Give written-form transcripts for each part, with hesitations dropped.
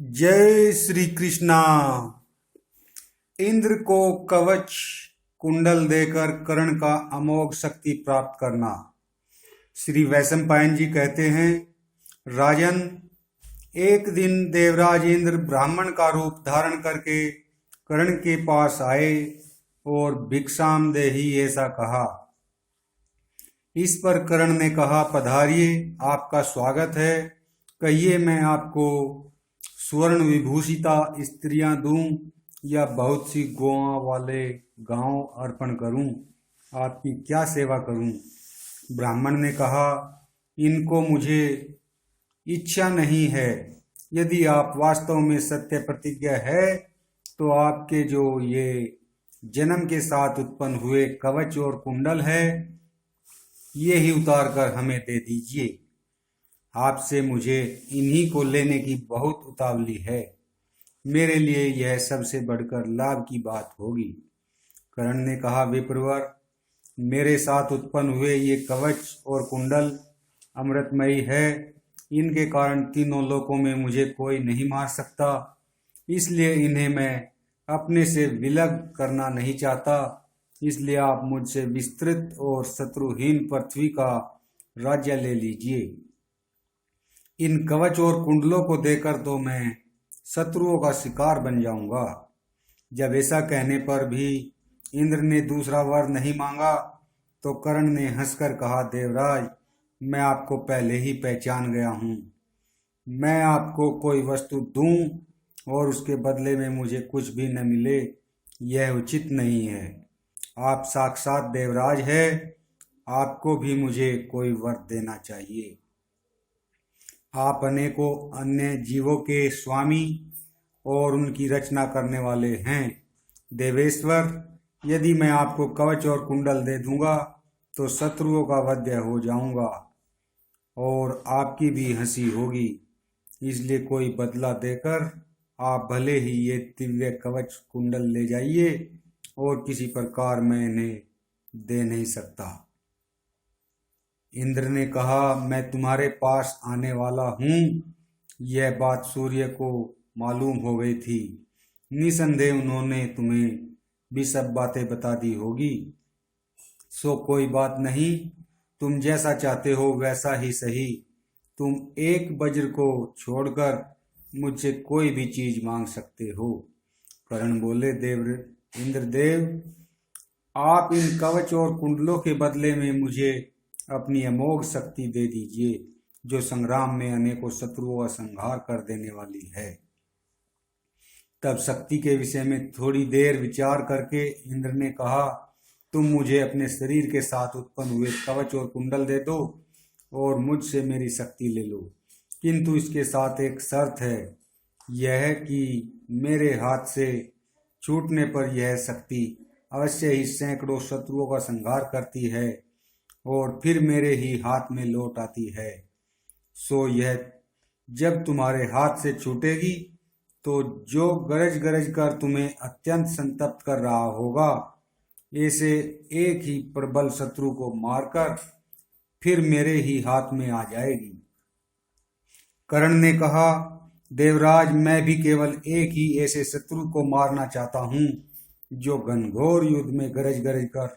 जय श्री कृष्णा। इंद्र को कवच कुंडल देकर कर्ण का अमोघ शक्ति प्राप्त करना। श्री वैशंपायन जी कहते हैं, राजन, एक दिन देवराज इंद्र ब्राह्मण का रूप धारण करके कर्ण के पास आए और भिक्षाम देहि ऐसा कहा। इस पर कर्ण ने कहा, पधारिए, आपका स्वागत है। कहिए, मैं आपको स्वर्ण विभूषिता स्त्रियां दूं या बहुत सी गौआं वाले गांव अर्पण करूं? आपकी क्या सेवा करूं? ब्राह्मण ने कहा, इनको मुझे इच्छा नहीं है। यदि आप वास्तव में सत्य प्रतिज्ञ है तो आपके जो ये जन्म के साथ उत्पन्न हुए कवच और कुंडल है, ये ही उतार कर हमें दे दीजिए। आपसे मुझे इन्हीं को लेने की बहुत उतावली है। मेरे लिए यह सबसे बढ़कर लाभ की बात होगी। कर्ण ने कहा, विप्रवर, मेरे साथ उत्पन्न हुए ये कवच और कुंडल अमृतमयी है। इनके कारण तीनों लोकों में मुझे कोई नहीं मार सकता। इसलिए इन्हें मैं अपने से विलग करना नहीं चाहता। इसलिए आप मुझसे विस्तृत और शत्रुहीन पृथ्वी का राज्य ले लीजिए। इन कवच और कुंडलों को देकर तो मैं शत्रुओं का शिकार बन जाऊंगा। जब ऐसा कहने पर भी इंद्र ने दूसरा वर नहीं मांगा तो कर्ण ने हंसकर कहा, देवराज, मैं आपको पहले ही पहचान गया हूँ। मैं आपको कोई वस्तु दूं और उसके बदले में मुझे कुछ भी न मिले, यह उचित नहीं है। आप साक्षात देवराज है, आपको भी मुझे कोई वर देना चाहिए। आप अनेकों अन्य जीवों के स्वामी और उनकी रचना करने वाले हैं। देवेश्वर, यदि मैं आपको कवच और कुंडल दे दूंगा तो शत्रुओं का वध्य हो जाऊंगा और आपकी भी हंसी होगी। इसलिए कोई बदला देकर आप भले ही ये दिव्य कवच कुंडल ले जाइए, और किसी प्रकार मैं इन्हें दे नहीं सकता। इंद्र ने कहा, मैं तुम्हारे पास आने वाला हूँ। यह बात सूर्य को मालूम हो गई थी। निसंदेह उन्होंने तुम्हें भी सब बातें बता दी होगी। सो कोई बात नहीं, तुम जैसा चाहते हो वैसा ही सही। तुम एक वज्र को छोड़कर मुझसे कोई भी चीज मांग सकते हो। कर्ण बोले, इंद्रदेव, आप इन कवच और कुंडलों के बदले में मुझे अपनी अमोघ शक्ति दे दीजिए, जो संग्राम में अनेकों शत्रुओं का संहार कर देने वाली है। तब शक्ति के विषय में थोड़ी देर विचार करके इंद्र ने कहा, तुम मुझे अपने शरीर के साथ उत्पन्न हुए कवच और कुंडल दे दो और मुझसे मेरी शक्ति ले लो, किंतु इसके साथ एक शर्त है, यह कि मेरे हाथ से छूटने पर यह शक्ति अवश्य ही सैकड़ों शत्रुओं का संहार करती है और फिर मेरे ही हाथ में लौट आती है। सो यह जब तुम्हारे हाथ से छूटेगी तो जो गरज गरज कर तुम्हें अत्यंत संतप्त कर रहा होगा, ऐसे एक ही प्रबल शत्रु को मारकर फिर मेरे ही हाथ में आ जाएगी। कर्ण ने कहा, देवराज, मैं भी केवल एक ही ऐसे शत्रु को मारना चाहता हूँ जो घनघोर युद्ध में गरज गरज कर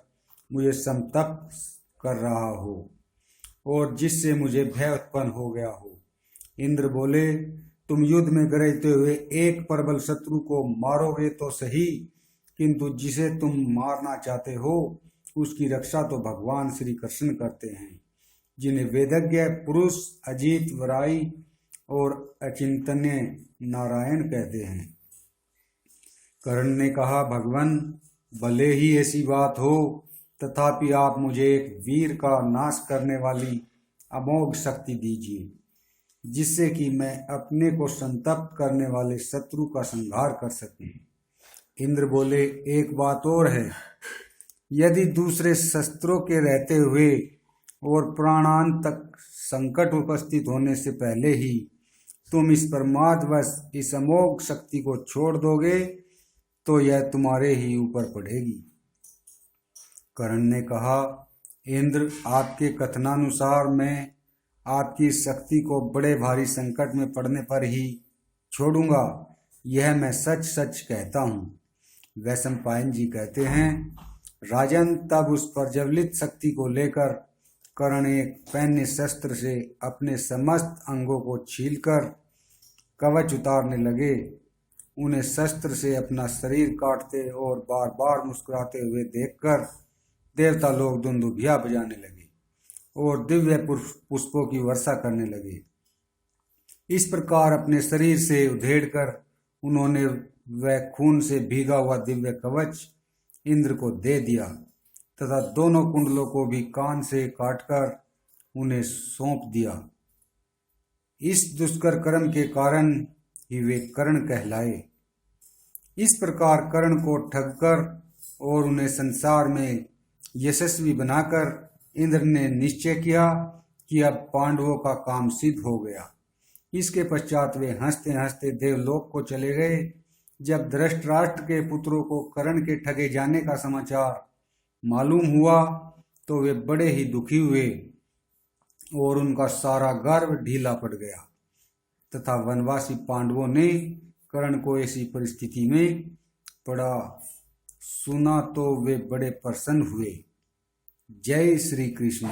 मुझे संतप्त कर रहा हो और जिससे मुझे भय उत्पन्न हो गया हो। इंद्र बोले, तुम युद्ध में गरजते हुए एक प्रबल शत्रु को मारोगे तो सही, किंतु जिसे तुम मारना चाहते हो उसकी रक्षा तो भगवान श्री कृष्ण करते हैं, जिन्हें वेदज्ञ पुरुष, अजीत, वराई और अचिंतन्य नारायण कहते हैं। कर्ण ने कहा, भगवान, भले ही ऐसी बात हो, तथापि आप मुझे एक वीर का नाश करने वाली अमोघ शक्ति दीजिए, जिससे कि मैं अपने को संतप्त करने वाले शत्रु का संहार कर सकूं। इंद्र बोले, एक बात और है, यदि दूसरे शस्त्रों के रहते हुए और प्राणांत तक संकट उपस्थित होने से पहले ही तुम इस प्रमादवश इस अमोघ शक्ति को छोड़ दोगे तो यह तुम्हारे ही ऊपर पड़ेगी। कर्ण ने कहा, इंद्र, आपके कथनानुसार मैं आपकी शक्ति को बड़े भारी संकट में पड़ने पर ही छोड़ूंगा, यह मैं सच सच कहता हूँ। वैशंपायन जी कहते हैं, राजन तब उस प्रज्वलित शक्ति को लेकर कर्ण एक पैन्य शस्त्र से अपने समस्त अंगों को छीलकर कवच उतारने लगे। उन्हें शस्त्र से अपना शरीर काटते और बार बार मुस्कुराते हुए देखकर देवता लोग दुंदुभिया बजाने लगे और दिव्य पुष्पों की वर्षा करने लगे। इस प्रकार अपने शरीर से उधेड़कर उन्होंने वह खून से भीगा हुआ दिव्य कवच इंद्र को दे दिया तथा दोनों कुंडलों को भी कान से काटकर उन्हें सौंप दिया। इस दुष्कर कर्म के कारण ही वे कर्ण कहलाए। इस प्रकार कर्ण को ठगकर और उन्हें संसार में यशस्वी बनाकर इंद्र ने निश्चय किया कि अब पांडवों का काम सिद्ध हो गया। इसके पश्चात वे हंसते हंसते देवलोक को चले गए। जब धृतराष्ट्र के पुत्रों को कर्ण के ठगे जाने का समाचार मालूम हुआ तो वे बड़े ही दुखी हुए और उनका सारा गर्व ढीला पड़ गया तथा वनवासी पांडवों ने कर्ण को ऐसी परिस्थिति में पड़ा सुना तो वे बड़े प्रसन्न हुए। जय श्री कृष्ण।